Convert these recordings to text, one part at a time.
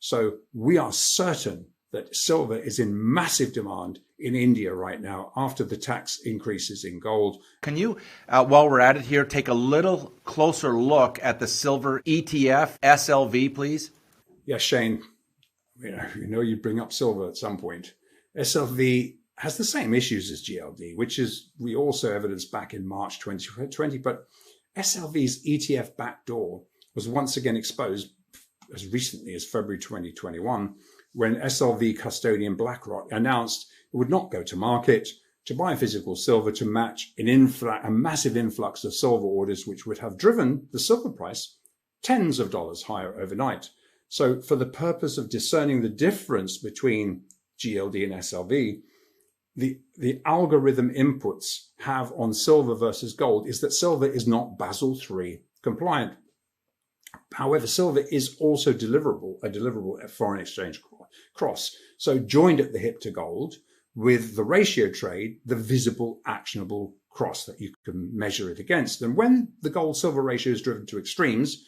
So we are certain that silver is in massive demand in India right now after the tax increases in gold. Can you, while we're at it here, take a little closer look at the silver ETF, SLV, please? Yes, Shane, you know you bring up silver at some point. SLV has the same issues as GLD, which is we also evidenced back in March 2020, but SLV's ETF backdoor was once again exposed as recently as February 2021, when SLV custodian BlackRock announced it would not go to market to buy physical silver to match a massive influx of silver orders, which would have driven the silver price tens of dollars higher overnight. So for the purpose of discerning the difference between GLD and SLV, the algorithm inputs have on silver versus gold is that silver is not Basel III compliant. However, silver is also a deliverable at foreign exchange cross. So joined at the hip to gold with the ratio trade, the visible, actionable cross that you can measure it against. And when the gold-silver ratio is driven to extremes,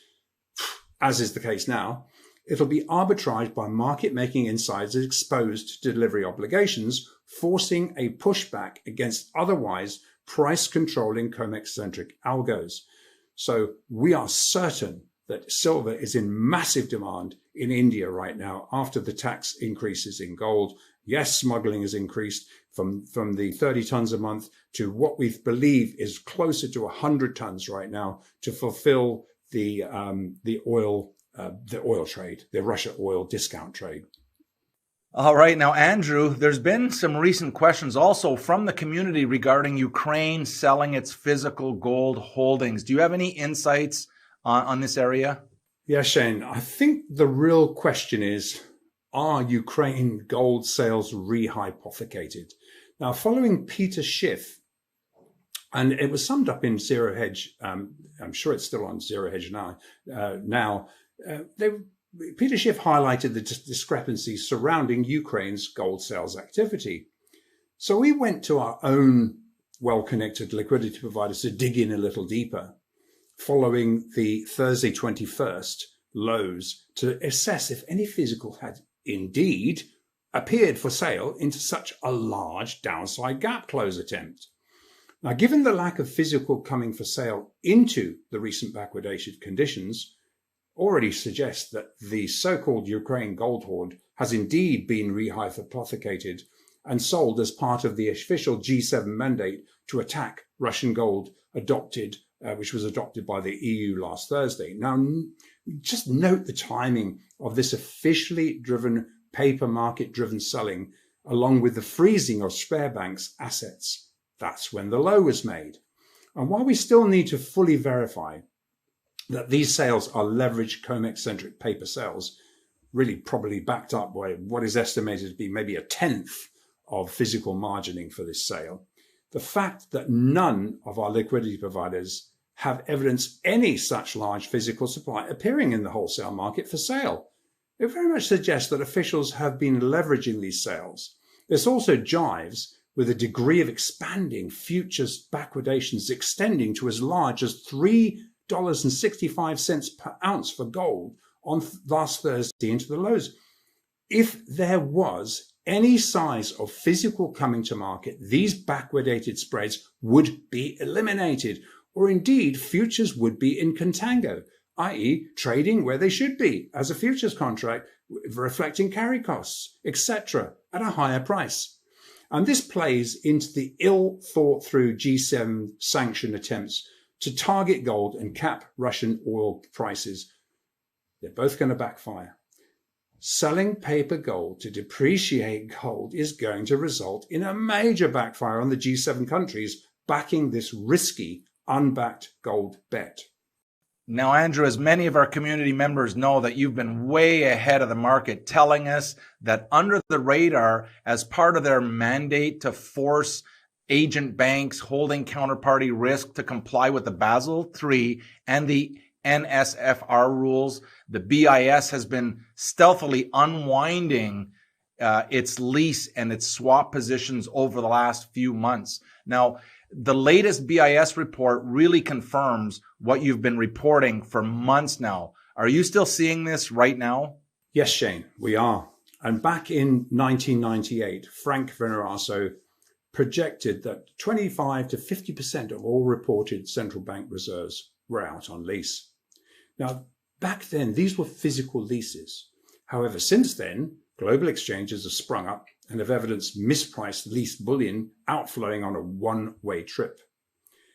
as is the case now, it'll be arbitraged by market-making insiders exposed to delivery obligations, forcing a pushback against otherwise price-controlling COMEX-centric algos. So we are certain that silver is in massive demand in India right now after the tax increases in gold. Yes, smuggling has increased from the 30 tons a month to what we believe is closer to 100 tons right now to fulfill the oil trade, the Russia oil discount trade. All right. Now, Andrew, there's been some recent questions also from the community regarding Ukraine selling its physical gold holdings. Do you have any insights on this area? Yeah, Shane, I think the real question is, are Ukraine gold sales rehypothecated? Now, following Peter Schiff, and it was summed up in Zero Hedge, I'm sure it's still on Zero Hedge now, Peter Schiff highlighted the discrepancies surrounding Ukraine's gold sales activity. So we went to our own well-connected liquidity providers to dig in a little deeper, following the Thursday 21st lows to assess if any physical had indeed appeared for sale into such a large downside gap close attempt. Now, given the lack of physical coming for sale into the recent backwardation conditions, already suggests that the so-called Ukraine gold hoard has indeed been rehypothecated and sold as part of the official G7 mandate to attack Russian gold which was adopted by the EU last Thursday. Now, just note the timing of this officially driven, paper market-driven selling, along with the freezing of Sberbank's assets. That's when the low was made. And while we still need to fully verify that these sales are leveraged COMEX-centric paper sales, really probably backed up by what is estimated to be maybe a tenth of physical margining for this sale, the fact that none of our liquidity providers have evidenced any such large physical supply appearing in the wholesale market for sale, it very much suggests that officials have been leveraging these sales. This also jives with a degree of expanding futures backwardations extending to as large as $3.65 per ounce for gold on last Thursday into the lows. If there was any size of physical coming to market, these backwardated spreads would be eliminated, or indeed futures would be in contango, i.e. trading where they should be as a futures contract, reflecting carry costs, etc., at a higher price. And this plays into the ill thought through G7 sanction attempts to target gold and cap Russian oil prices. They're both going to backfire. Selling paper gold to depreciate gold is going to result in a major backfire on the G7 countries backing this risky, unbacked gold bet. Now, Andrew, as many of our community members know that you've been way ahead of the market, telling us that under the radar, as part of their mandate to force agent banks holding counterparty risk to comply with the Basel III and the NSFR rules, the BIS has been stealthily unwinding its lease and its swap positions over the last few months. Now, the latest BIS report really confirms what you've been reporting for months now. Are you still seeing this right now? Yes, Shane, we are. And back in 1998, Frank Veneraso projected that 25 to 50% of all reported central bank reserves were out on lease. Now, back then, these were physical leases. However, since then, global exchanges have sprung up and have evidenced mispriced leased bullion outflowing on a one-way trip.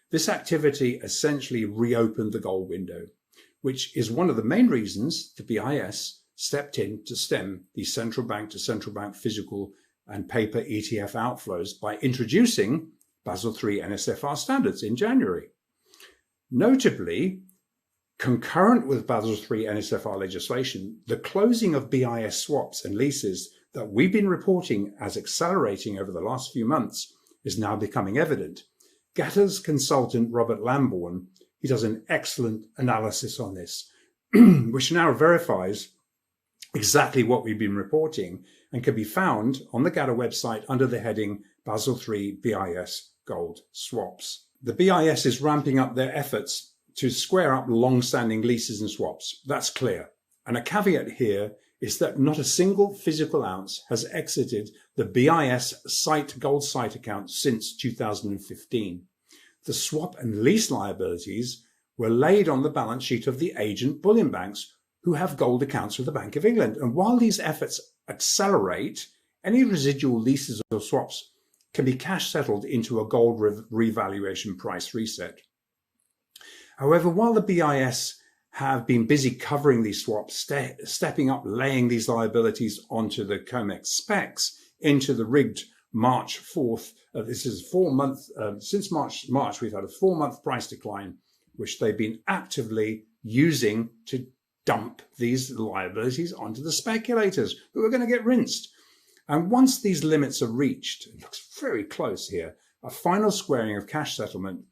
This activity essentially reopened the gold window, which is one of the main reasons the BIS stepped in to stem the central bank to central bank physical and paper ETF outflows by introducing Basel III NSFR standards in January. Notably, concurrent with Basel III NSFR legislation, the closing of BIS swaps and leases that we've been reporting as accelerating over the last few months is now becoming evident. Gatter's consultant, Robert Lambourne, he does an excellent analysis on this, which now verifies exactly what we've been reporting and can be found on the Gatter website under the heading Basel III BIS Gold Swaps. The BIS is ramping up their efforts to square up long-standing leases and swaps. That's clear. And a caveat here is that not a single physical ounce has exited the BIS gold site account since 2015. The swap and lease liabilities were laid on the balance sheet of the agent bullion banks who have gold accounts with the Bank of England. And while these efforts accelerate, any residual leases or swaps can be cash settled into a gold revaluation price reset. However, while the BIS have been busy covering these swaps, stepping up, laying these liabilities onto the COMEX specs into the rigged March 4th. This is 4 months, since March, we've had a 4-month price decline, which they've been actively using to dump these liabilities onto the speculators who are going to get rinsed. And once these limits are reached, it looks very close here, a final squaring of cash settlement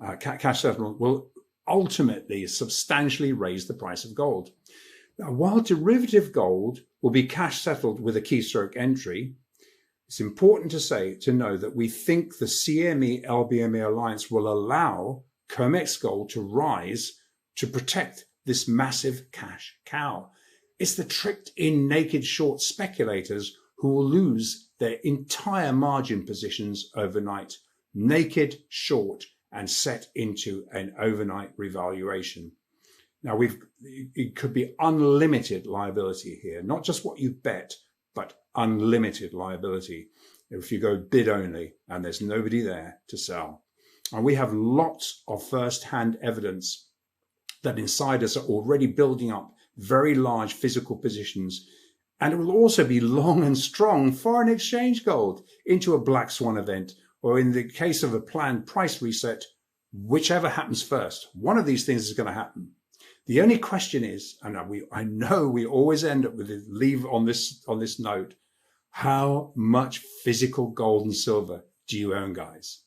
will ultimately substantially raise the price of gold. Now, while derivative gold will be cash settled with a keystroke entry, it's important to know that we think the CME LBMA alliance will allow COMEX gold to rise to protect this massive cash cow. It's the tricked in naked short speculators who will lose their entire margin positions overnight, naked short, and set into an overnight revaluation. Now, it could be unlimited liability here, not just what you bet, but unlimited liability if you go bid only and there's nobody there to sell. And we have lots of first-hand evidence that insiders are already building up very large physical positions. And it will also be long and strong foreign exchange gold into a black swan event, or in the case of a planned price reset, whichever happens first. One of these things is going to happen. The only question is, and I know we always end up with leave on this note, how much physical gold and silver do you own, guys?